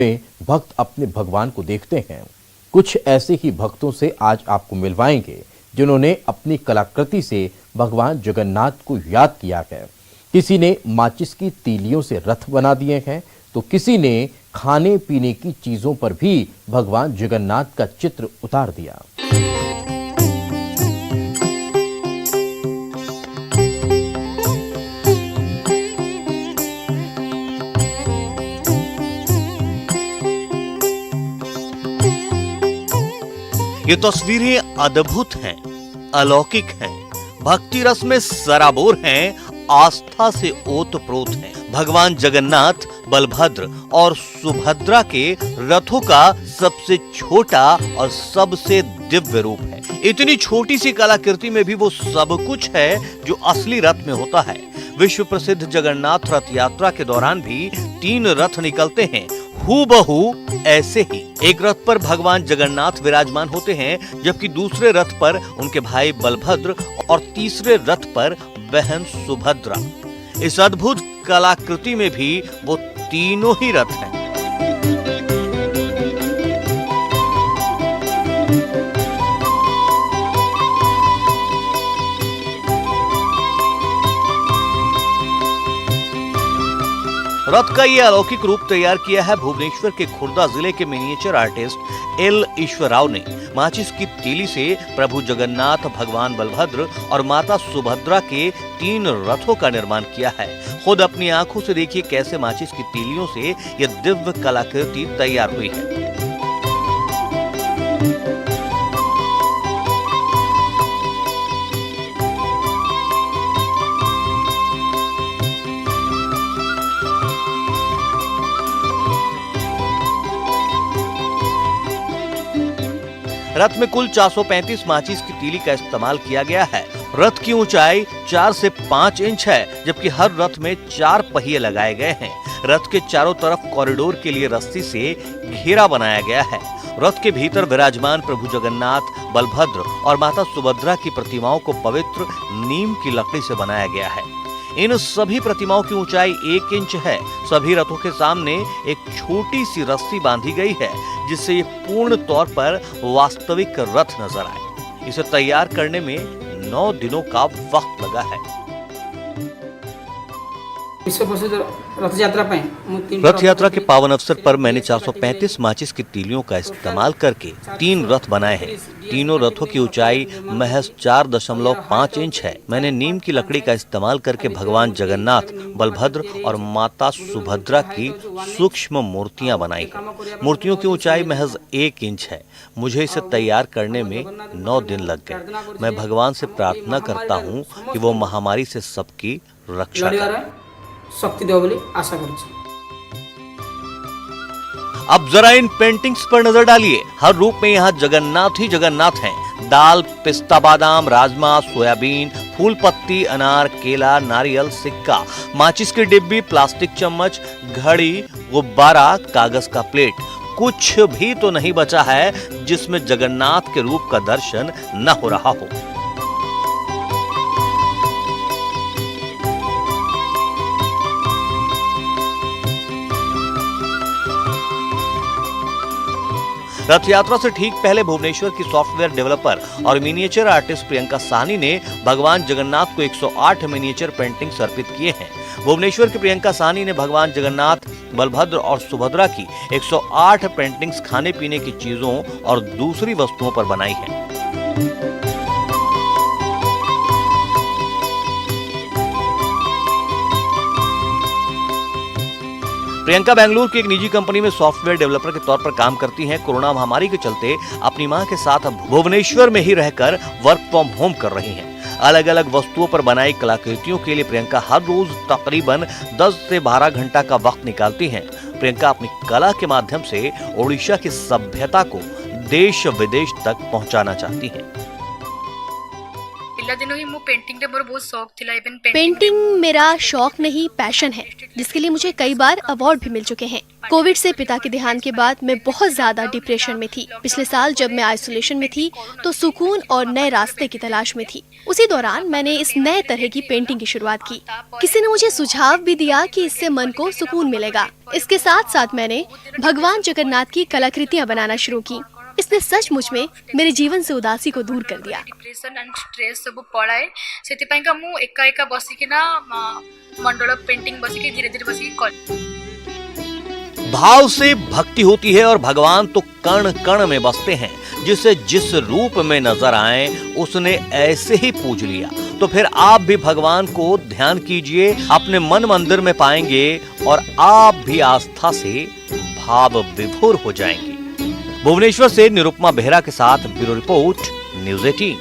में भक्त अपने भगवान को देखते हैं। कुछ ऐसे ही भक्तों से आज आपको मिलवाएंगे जिन्होंने अपनी कलाकृति से भगवान जगन्नाथ को याद किया है। किसी ने माचिस की तीलियों से रथ बना दिए हैं तो किसी ने खाने पीने की चीजों पर भी भगवान जगन्नाथ का चित्र उतार दिया। ये तस्वीरें अद्भुत हैं, अलौकिक हैं, भक्ति रस में सराबोर हैं, आस्था से ओतप्रोत हैं। भगवान जगन्नाथ, बलभद्र और सुभद्रा के रथों का सबसे छोटा और सबसे दिव्य रूप है। इतनी छोटी सी कलाकृति में भी वो सब कुछ है जो असली रथ में होता है। विश्व प्रसिद्ध जगन्नाथ रथ यात्रा के दौरान भी 3 रथ निकलते हैं, हूबहू ऐसे ही। एक रथ पर भगवान जगन्नाथ विराजमान होते हैं, जबकि दूसरे रथ पर उनके भाई बलभद्र और तीसरे रथ पर बहन सुभद्रा। इस अद्भुत कलाकृति में भी वो तीनों ही रथ हैं। रथ का ये अलौकिक रूप तैयार किया है भुवनेश्वर के खुर्दा जिले के मिनिएचर आर्टिस्ट एल ईश्वर राव ने। माचिस की तीली से प्रभु जगन्नाथ, भगवान बलभद्र और माता सुभद्रा के 3 रथों का निर्माण किया है। खुद अपनी आंखों से देखिए कैसे माचिस की तीलियों से यह दिव्य कलाकृति तैयार हुई है। रथ में कुल 435 माचिस की तीली का इस्तेमाल किया गया है। रथ की ऊंचाई 4 से 5 इंच है, जबकि हर रथ में 4 पहिए लगाए गए हैं। रथ के चारों तरफ कॉरिडोर के लिए रस्सी से घेरा बनाया गया है। रथ के भीतर विराजमान प्रभु जगन्नाथ, बलभद्र और माता सुभद्रा की प्रतिमाओं को पवित्र नीम की लकड़ी से बनाया गया है। इन सभी प्रतिमाओं की ऊंचाई 1 इंच है। सभी रथों के सामने एक छोटी सी रस्सी बांधी गई है, जिससे ये पूर्ण तौर पर वास्तविक रथ नजर आए। इसे तैयार करने में 9 दिनों का वक्त लगा है। रथ यात्रा के पावन अवसर पर मैंने 435 माचिस की तीलियों का इस्तेमाल करके 3 रथ बनाए हैं। तीनों रथों की ऊंचाई महज 4.5 इंच है। मैंने नीम की लकड़ी का इस्तेमाल करके भगवान जगन्नाथ, बलभद्र और माता सुभद्रा की सूक्ष्म मूर्तियां बनाई हैं। मूर्तियों की ऊंचाई महज 1 इंच है। मुझे इसे तैयार करने में 9 दिन लग गए। मैं भगवान से प्रार्थना करता हूँ कि वो महामारी से सबकी रक्षा करे। शक्ति दो बोली आशा करूँ। अब जरा इन पेंटिंग्स पर नजर डालिए। हर रूप में यहाँ जगन्नाथ ही जगन्नाथ हैं। दाल, पिस्ता बादाम, राजमा, सोयाबीन, फूल पत्ती, अनार, केला, नारियल, सिक्का, माचिस की डिब्बी, प्लास्टिक चम्मच, घड़ी, गुब्बारा, कागज का प्लेट। कुछ भी तो नहीं बचा है जिसमें जगन्नाथ के रूप का दर्शन न हो रहा हो। रथ यात्रा से ठीक पहले भुवनेश्वर की सॉफ्टवेयर डेवलपर और मिनिएचर आर्टिस्ट प्रियंका साहनी ने भगवान जगन्नाथ को 108 मिनिएचर पेंटिंग्स अर्पित किए हैं। भुवनेश्वर की प्रियंका साहनी ने भगवान जगन्नाथ, बलभद्र और सुभद्रा की 108 पेंटिंग्स खाने पीने की चीजों और दूसरी वस्तुओं पर बनाई है। प्रियंका बेंगलुरु की एक निजी कंपनी में सॉफ्टवेयर डेवलपर के तौर पर काम करती हैं। कोरोना महामारी के चलते अपनी मां के साथ भुवनेश्वर में ही रहकर वर्क फ्रॉम होम कर रही हैं। अलग अलग वस्तुओं पर बनाई कलाकृतियों के लिए प्रियंका हर रोज तकरीबन 10 से 12 घंटा का वक्त निकालती हैं। प्रियंका अपनी कला के माध्यम से ओडिशा की सभ्यता को देश विदेश तक पहुंचाना चाहती हैं। पिलादिनु ही मु पेंटिंग रे मोर बहुत शौक थिला इवन पेंटिंग मेरा शौक नहीं पैशन है, जिसके लिए मुझे कई बार अवार्ड भी मिल चुके हैं। कोविड से पिता के देहांत के बाद मैं बहुत ज्यादा डिप्रेशन में थी। पिछले साल जब मैं आइसोलेशन में थी तो सुकून और नए रास्ते की तलाश में थी। उसी दौरान मैंने इस नए तरह की पेंटिंग की शुरुआत की। किसी ने मुझे सुझाव भी दिया कि इससे मन को सुकून मिलेगा। इसके साथ साथ मैंने भगवान जगन्नाथ की कलाकृतियाँ बनाना शुरू की। इसने सचमुच में मेरे जीवन से उदासी को दूर कर दिया। डिप्रेशन एंड स्ट्रेस सब पड़ाए सेति का मु एका एका बसी के ना मंडल पेंटिंग बसी के धीरे-धीरे बसी कर। भाव से भक्ति होती है और भगवान तो कण कण में बसते हैं। जिसे जिस रूप में नजर आए उसने ऐसे ही पूज लिया। तो फिर आप भी भगवान को ध्यान कीजिए, अपने मन मंदिर में पाएंगे और आप भी आस्था से भाव विभोर हो जाएंगे। भुवनेश्वर से निरुपमा बेहरा के साथ ब्यूरो रिपोर्ट, न्यूज़ 18।